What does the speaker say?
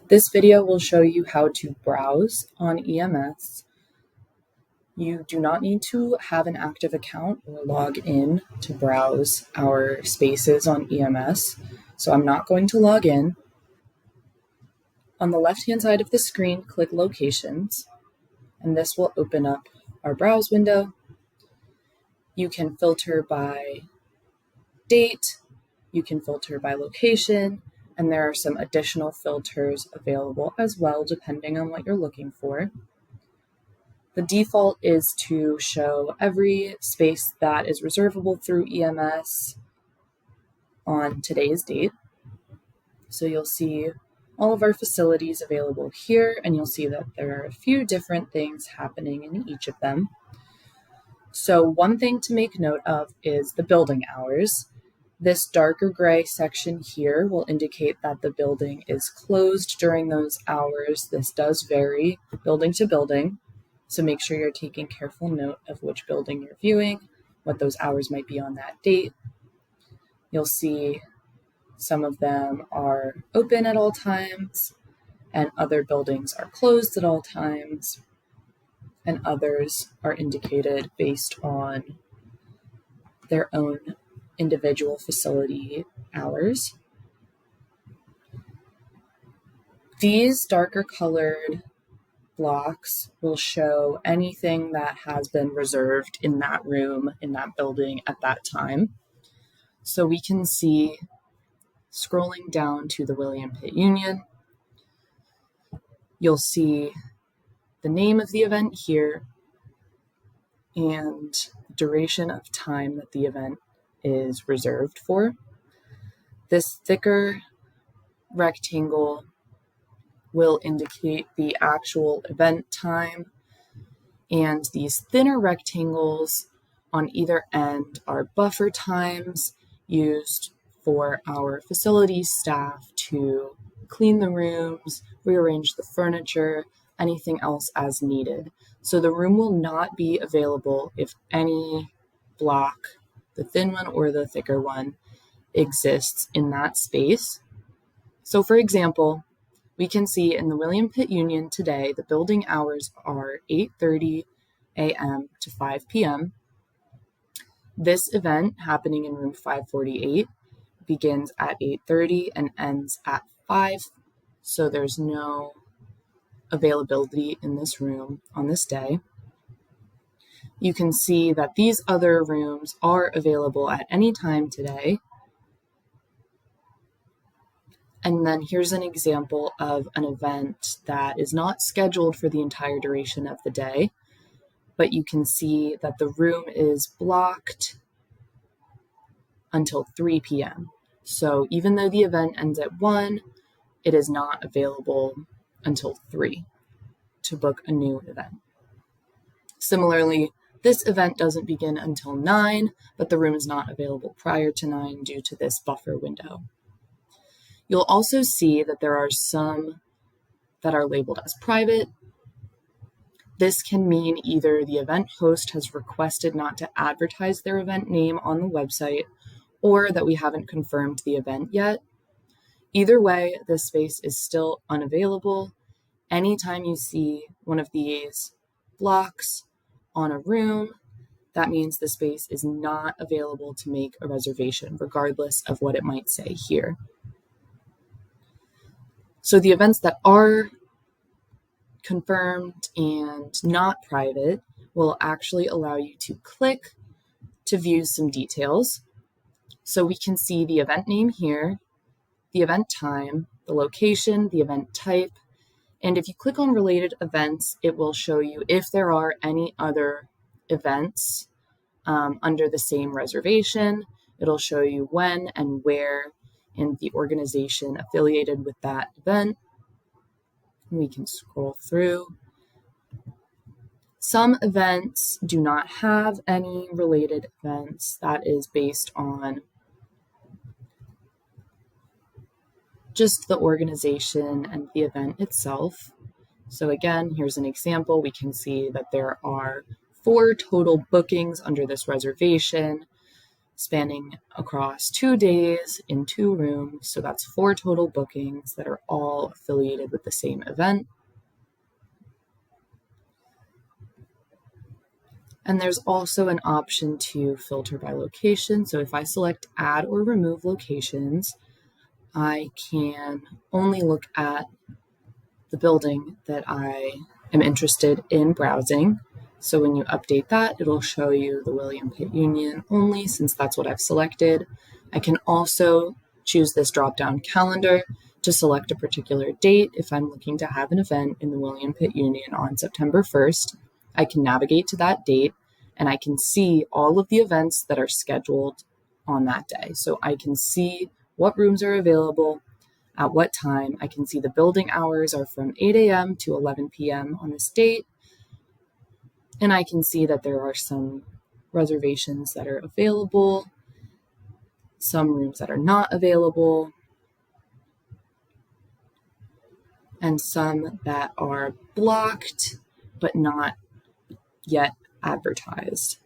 This video will show you how to browse on EMS. You do not need to have an active account or log in to browse our spaces on EMS, so I'm not going to log in. On the left-hand side of the screen, click Locations, and this will open up our browse window. You can filter by date, you can filter by location, and there are some additional filters available as well depending on what you're looking for. The default is to show every space that is reservable through EMS on today's date. So you'll see all of our facilities available here, and you'll see that there are a few different things happening in each of them. So one thing to make note of is the building hours. This darker gray section here will indicate that the building is closed during those hours. This does vary building to building, so make sure you're taking careful note of which building you're viewing, what those hours might be on that date. You'll see some of them are open at all times, and other buildings are closed at all times, and others are indicated based on their own individual facility hours. These darker colored blocks will show anything that has been reserved in that room, in that building at that time. So we can see, scrolling down to the William Pitt Union, you'll see the name of the event here and the duration of time that the event is reserved for. This thicker rectangle will indicate the actual event time, and these thinner rectangles on either end are buffer times used for our facilities staff to clean the rooms, rearrange the furniture, anything else as needed. So the room will not be available if any block, the thin one or the thicker one, exists in that space. So for example, we can see in the William Pitt Union today, the building hours are 8:30 a.m. to 5 p.m. This event happening in room 548 begins at 8:30 and ends at 5, so there's no availability in this room on this day. You can see that these other rooms are available at any time today. And then here's an example of an event that is not scheduled for the entire duration of the day, but you can see that the room is blocked until 3 p.m. So even though the event ends at 1, it is not available until 3 to book a new event. Similarly, this event doesn't begin until 9, but the room is not available prior to 9 due to this buffer window. You'll also see that there are some that are labeled as private. This can mean either the event host has requested not to advertise their event name on the website, or that we haven't confirmed the event yet. Either way, this space is still unavailable. Anytime you see one of these blocks on a room, that means the space is not available to make a reservation, regardless of what it might say here. So the events that are confirmed and not private will actually allow you to click to view some details. So we can see the event name here, the event time, the location, the event type, and if you click on related events, it will show you if there are any other events under the same reservation. It'll show you when and where and the organization affiliated with that event. We can scroll through. Some events do not have any related events. That is based on just the organization and the event itself. So again, here's an example. We can see that there are 4 total bookings under this reservation. spanning across 2 days in 2 rooms. So that's 4 total bookings that are all affiliated with the same event. And there's also an option to filter by location. So if I select add or remove locations, I can only look at the building that I am interested in browsing. So when you update that, it'll show you the William Pitt Union only, since that's what I've selected. I can also choose this drop-down calendar to select a particular date. If I'm looking to have an event in the William Pitt Union on September 1st, I can navigate to that date and I can see all of the events that are scheduled on that day. So I can see what rooms are available at what time. I can see the building hours are from 8 a.m. to 11 p.m. on this date. And I can see that there are some reservations that are available, some rooms that are not available, and some that are blocked but not yet advertised.